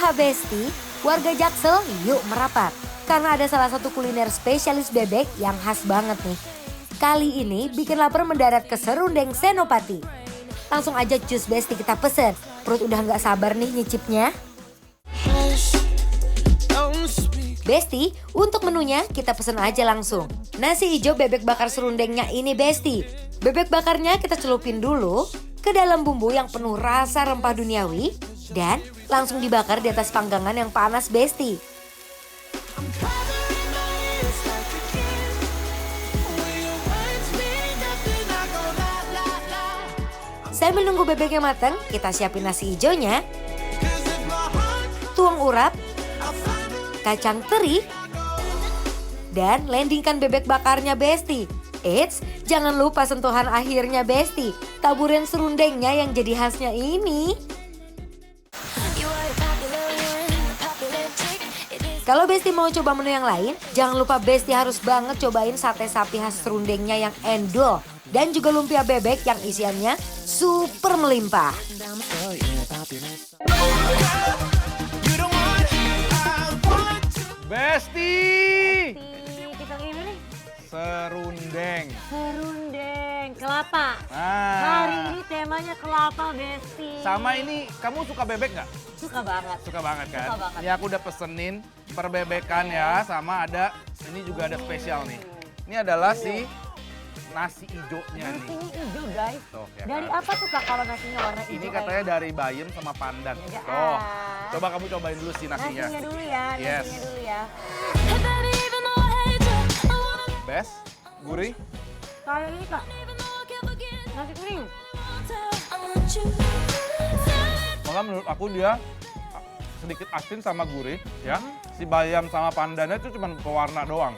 Hahaha Besti, warga Jaksel yuk merapat. Karena ada salah satu kuliner spesialis bebek yang khas banget nih. Kali ini bikin lapar mendarat ke Serundeng Senopati. Langsung aja cus Besti kita pesen. Perut udah nggak sabar nih nyicipnya. Besti, untuk menunya kita pesen aja langsung. Nasi hijau bebek bakar serundengnya ini Besti. Bebek bakarnya kita celupin dulu ke dalam bumbu yang penuh rasa rempah duniawi dan langsung dibakar di atas panggangan yang panas Besti. Sambil nunggu bebeknya matang, kita siapin nasi hijaunya, tuang urap, kacang teri, dan landingkan bebek bakarnya Besti. Eits, jangan lupa sentuhan akhirnya Besti, taburan serundengnya yang jadi khasnya ini. Kalau Besti mau coba menu yang lain, jangan lupa Besti harus banget cobain sate sapi khas serundengnya yang endol. Dan juga lumpia bebek yang isiannya super melimpah. Besti! Kita ini nih. Serundeng. Serundeng, kelapa. Nah. Hari ini temanya kelapa, Besti. Sama ini, kamu suka bebek nggak? Suka banget. Suka banget kan? Suka banget. Ini aku udah pesenin perbebekan ya, sama ada, ini juga ada spesial nih. Ini adalah si nasi hijaunya nih. Nasinya hijau, guys. Tuh, ya Dari kan? apa tuh Kak kalau nasinya warna hijau? Ini katanya dari bayam sama pandan. Ya. Tuh, coba kamu cobain dulu sih nasinya. Nasinya dulu ya, Yes. nasinya dulu ya. Best, gurih. Kayak ini Kak, nasi kuning. Malah menurut aku dia sedikit asin sama gurih ya. Si bayam sama pandannya itu cuma pewarna doang.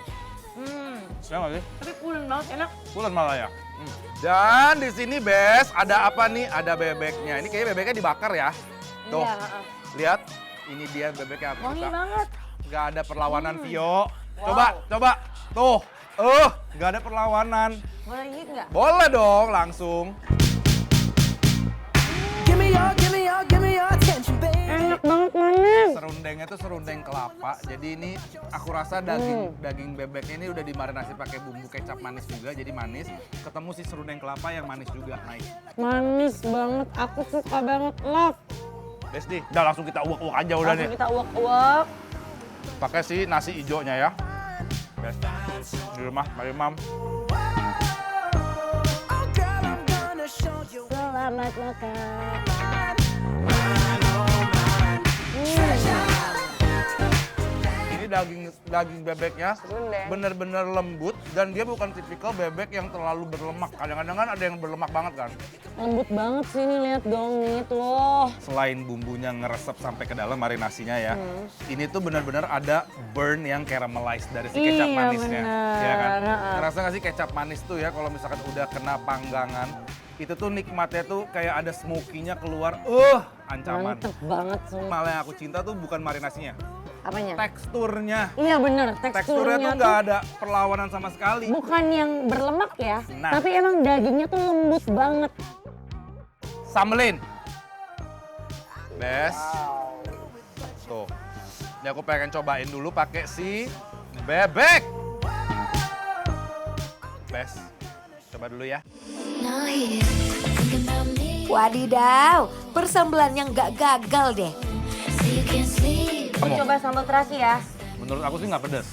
Ya nggak sih? Tapi pulen banget, enak. Pulen malah ya. Dan di sini Bes, ada apa nih? Ada bebeknya. Ini kayaknya bebeknya dibakar ya. Tuh, Iya, lihat. Ini dia bebeknya. Aku wangi suka. banget. Nggak ada perlawanan Vio. Wow. Coba. Tuh. Nggak ada perlawanan. Boleh gigit nggak? Boleh dong, langsung. Enak banget, manis. Serundengnya tuh serundeng kelapa. Jadi ini aku rasa daging bebeknya ini udah dimarinasi pakai bumbu kecap manis juga, jadi manis. Ketemu si serundeng kelapa yang manis juga. Naik. Manis banget, aku suka banget, love. Besti, udah langsung kita uak-uak aja udah Langsung nih. kita uak-uak. Pakai si nasi hijaunya ya. Best. Di rumah, mari mam. Selamat makan. Ini daging bebeknya Serundeng. bener-bener lembut dan dia bukan tipikal bebek yang terlalu berlemak. Kadang-kadang kan ada yang berlemak banget kan. Lembut banget sih nih, lihat dong nih tuh. Selain bumbunya ngeresep sampai ke dalam marinasinya ya, ini tuh benar-benar ada burn yang caramelized dari si kecap Iya, manisnya. bener. Iya kan? Heeh. Ngerasa nggak sih kecap manis tuh ya kalau misalkan udah kena panggangan, itu tuh nikmatnya tuh kayak ada smoky-nya keluar, ancaman. Mantep banget semua. Malah yang aku cinta tuh bukan marinasinya, Apanya? teksturnya. Iya bener, Teksturnya teksturnya tuh nggak ada perlawanan sama sekali. bukan yang berlemak ya, Nah. tapi emang dagingnya tuh lembut banget. Sambelin. Bes. Tuh. Ini aku pengen cobain dulu pakai si bebek. Bes. Coba dulu ya. Wadidaw, persambelan yang gak gagal deh. Aku Kamu. coba sambal terasi ya. Menurut aku sih nggak pedes.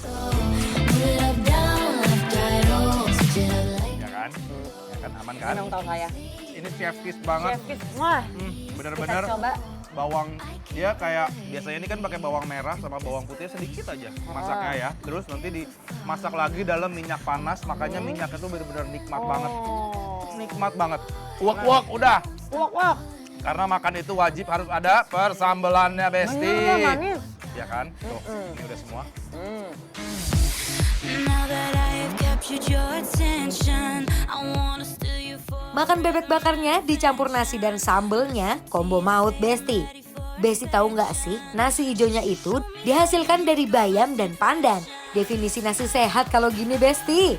Ya kan? Ya kan aman kan? Emang tahu saya. Ini chef kiss banget. Chef Kiss, wah. Bener-bener Kita coba. bawang dia kayak biasanya ini kan pakai bawang merah sama bawang putih sedikit aja masaknya ya. Terus nanti dimasak lagi dalam minyak panas, makanya minyaknya tuh bener-bener nikmat banget. Nikmat banget. Uak-uak udah. Uak-uak. Karena makan itu wajib harus ada persambelannya, Besti. Bener, manis. Ya kan? Tuh, ini udah semua. Makan bebek bakarnya dicampur nasi dan sambelnya, combo maut Besti. Besti tahu nggak sih, nasi hijaunya itu dihasilkan dari bayam dan pandan. Definisi nasi sehat kalau gini Besti.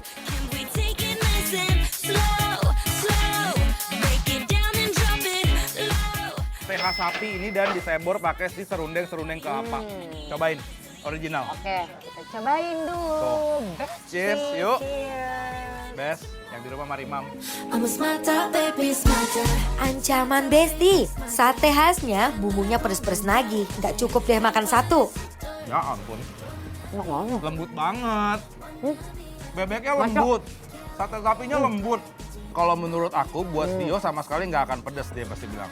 Sehat darah sapi ini dan disebor pakai si serundeng-serundeng kelapa. Cobain, original. Oke, kita cobain dulu. Tuh. Besti. Cheers, yuk. Cheers. Best, yang di rumah Marimam. Ancaman Besti, sate khasnya bumbunya pedes-pedes nagih. Nggak cukup deh makan satu. Ya ampun, Enak banget. lembut banget. Bebeknya Masuk. lembut, sate sapinya lembut. Kalau menurut aku buat Tio sama sekali nggak akan pedas dia pasti bilang.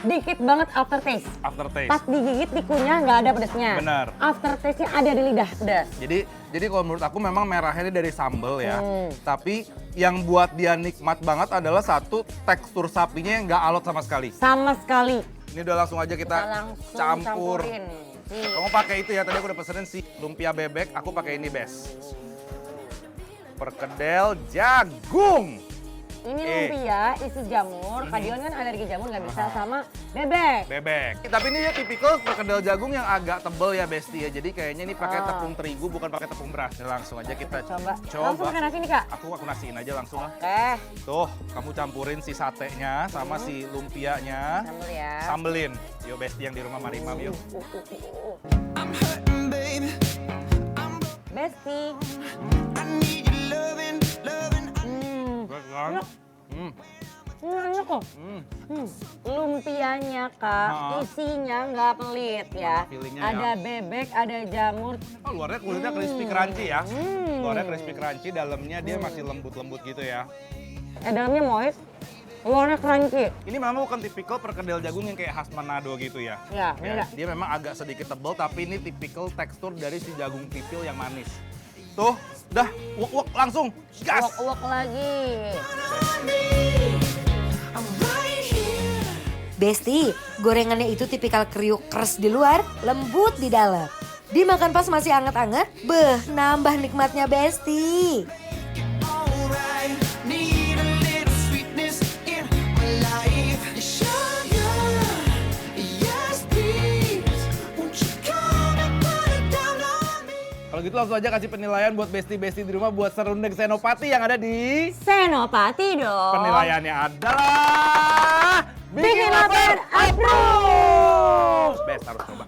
Dikit banget aftertaste. Aftertaste. Pas digigit, dikunyah nggak ada pedasnya. Benar. Aftertaste-nya ada di lidah, pedas. Jadi kalau menurut aku memang merahnya ini dari sambal ya. Tapi yang buat dia nikmat banget adalah satu tekstur sapinya yang nggak alot sama sekali. Sama sekali. Ini udah langsung aja kita langsung campur. campurin. Kamu pakai itu ya, tadi aku udah pesenin si lumpia bebek, aku pakai ini Bes. Perkedel jagung. Ini lumpia isi jamur. Kak Dion kan alergi jamur nggak bisa sama bebek. Bebek. Tapi ini ya tipikal perkedel jagung yang agak tebel ya Besti ya. Jadi kayaknya ini pakai tepung terigu bukan pakai tepung beras. Langsung aja kita Coba. Langsung makan nasi nih Kak. Aku nasiin aja langsung lah. Oke. Tuh, kamu campurin si satenya sama si lumpianya. Campur ya. Sambelin. Yuk Besti yang di rumah Marimam yuk. Besti. Enak. Enak kok. Lumpianya Kak, isinya nggak pelit ya. Feelingnya Ada ya. bebek, ada jamur. Oh, luarnya kulitnya crispy crunchy ya. Luarnya crispy crunchy, dalamnya dia masih lembut-lembut gitu ya. Dalamnya moist, luarnya crunchy. Ini memang bukan tipikal perkedel jagung yang kayak khas Manado gitu ya. Ya, beda. Dia memang agak sedikit tebal, tapi ini tipikal tekstur dari si jagung pipil yang manis. Tuh, dah, wok langsung, gas! Uwak lagi. Besti, gorengannya itu tipikal kriuk keras di luar, lembut di dalam. Dimakan pas masih anget-anget, nambah nikmatnya Besti. Kalau gitu langsung aja kasih penilaian buat Besti-Besti di rumah buat serundeng Senopati yang ada di... Senopati dong. Penilaiannya adalah... Bikin lapar, approve! Best, harus coba.